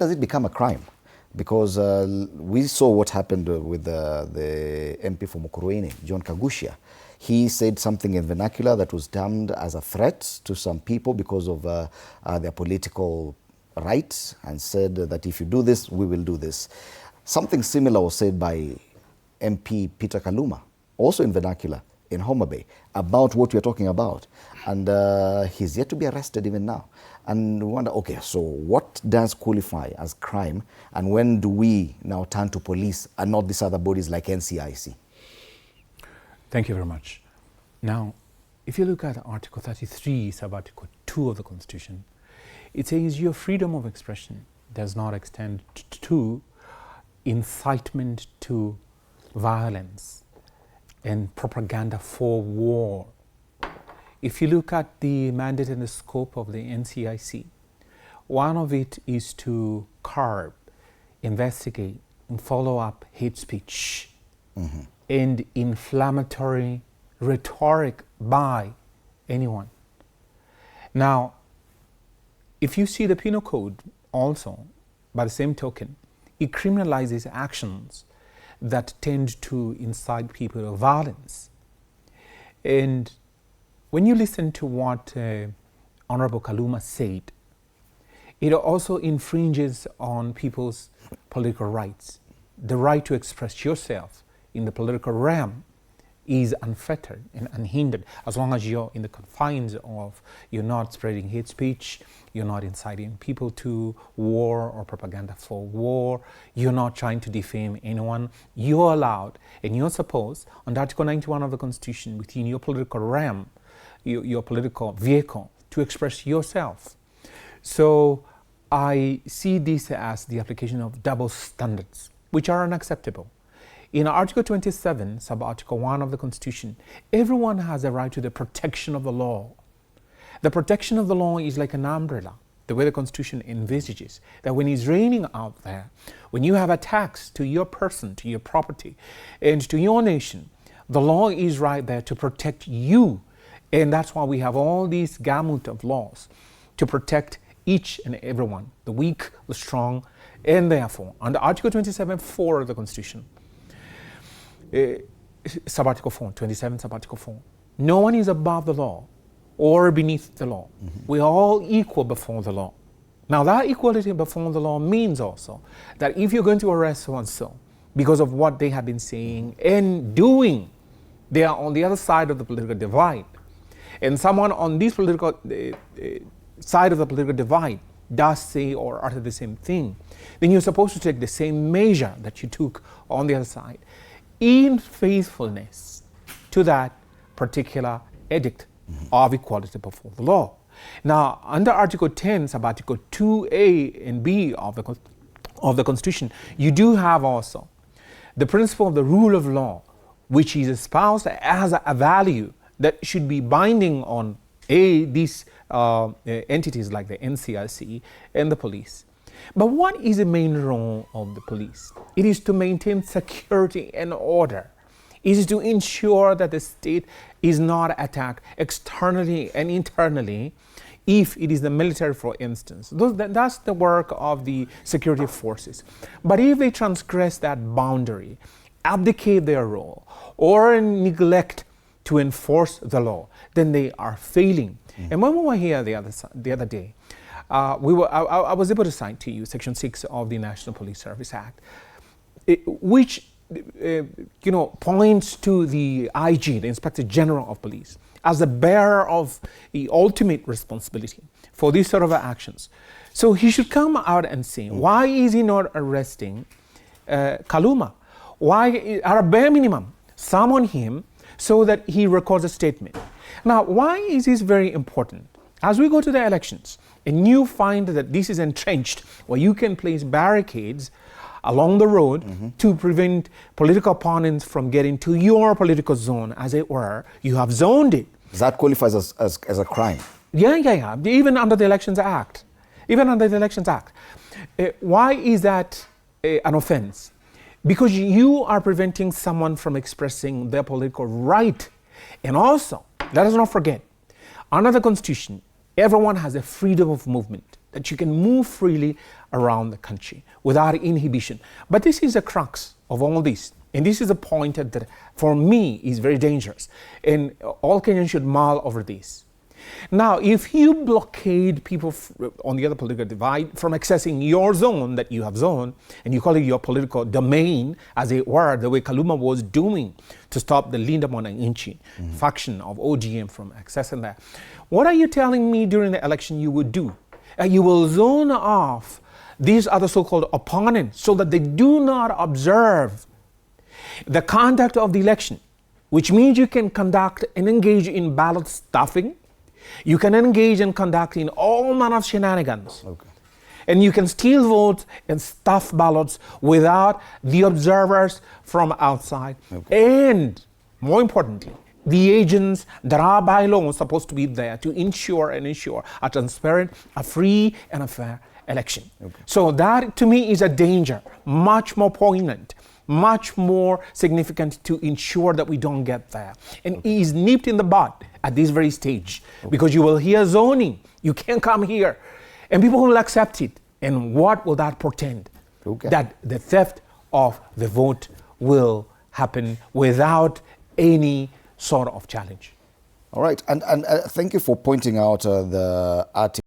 does it become a crime? Because we saw what happened with the MP for Mukurweini, John Kagushia. He said something in vernacular that was termed as a threat to some people because of their political rights, and said that if you do this, we will do this. Something similar was said by MP Peter Kaluma, also in vernacular, in Homa Bay, about what we're talking about. And he's yet to be arrested even now. And we wonder, okay, so what does qualify as crime, and when do we now turn to police and not these other bodies like NCIC? Thank you very much. Now, if you look at Article 33, sub-Article 2 of the Constitution, it says your freedom of expression does not extend to incitement to violence and propaganda for war. If you look at the mandate and the scope of the NCIC, one of it is to curb, investigate, and follow up hate speech and inflammatory rhetoric by anyone. Now, if you see the Penal Code also, by the same token, it criminalizes actions that tend to incite people to violence. And when you listen to what Honorable Kaluma said, it also infringes on people's political rights. The right to express yourself in the political realm is unfettered and unhindered as long as you're in the confines of, you're not spreading hate speech, you're not inciting people to war or propaganda for war, you're not trying to defame anyone. You're allowed, and you're supposed, under Article 91 of the Constitution, within your political realm, your political vehicle, to express yourself. So I see this as the application of double standards, which are unacceptable. In Article 27, sub-Article 1 of the Constitution, everyone has a right to the protection of the law. The protection of the law is like an umbrella, the way the Constitution envisages, that when it's raining out there, when you have attacks to your person, to your property, and to your nation, the law is right there to protect you. And that's why we have all these gamut of laws to protect each and everyone, the weak, the strong, and therefore, under Article 27(4) of the Constitution, sub-Article 4, 27 sub-Article 4, no one is above the law or beneath the law. We're all equal before the law. Now that equality before the law means also that if you're going to arrest so-and-so because of what they have been saying and doing, they are on the other side of the political divide, and someone on this political side of the political divide does say or utter the same thing, then you're supposed to take the same measure that you took on the other side in faithfulness to that particular edict of equality before the law. Now, under Article 10, sub-Article 2A and B of the Constitution, you do have also the principle of the rule of law, which is espoused as a value that should be binding on these entities like the NCIC and the police. But what is the main role of the police? It is to maintain security and order. It is to ensure that the state is not attacked externally and internally, if it is the military, for instance. That's the work of the security forces. But if they transgress that boundary, abdicate their role, or neglect to enforce the law, then they are failing. And when we were here the other day, I was able to cite to you Section 6 of the National Police Service Act, which points to the IG, the Inspector General of Police, as the bearer of the ultimate responsibility for these sort of actions. So he should come out and say, why is he not arresting Kaluma? Why, at a bare minimum, summon him so that he records a statement. Now, why is this very important? As we go to the elections, and you find that this is entrenched, where you can place barricades along the road to prevent political opponents from getting to your political zone, as it were. You have zoned it. That qualifies as a crime? Yeah. Even under the Elections Act. Why is that an offense? Because you are preventing someone from expressing their political right. And also, let us not forget, under the Constitution, everyone has a freedom of movement. that you can move freely around the country without inhibition. But this is the crux of all this. And this is a point that, for me, is very dangerous. And all Kenyans should mull over this. Now, if you blockade people on the other political divide from accessing your zone that you have zoned, and you call it your political domain, as it were, the way Kaluma was doing to stop the Linda Mwananchi faction of OGM from accessing that, what are you telling me during the election you would do? You will zone off these other so-called opponents so that they do not observe the conduct of the election, which means you can conduct and engage in ballot stuffing. You can engage and conduct in all manner of shenanigans. Okay. And you can steal votes and stuff ballots without the observers from outside. Okay. And more importantly, the agents that are by law supposed to be there to ensure a transparent, a free and a fair election. Okay. So that to me is a danger, much more poignant, much more significant to ensure that we don't get there. And it is nipped in the bud at this very stage, because you will hear zoning. You can't come here. And people will accept it. And what will that portend? That the theft of the vote will happen without any sort of challenge. All right. And thank you for pointing out the article.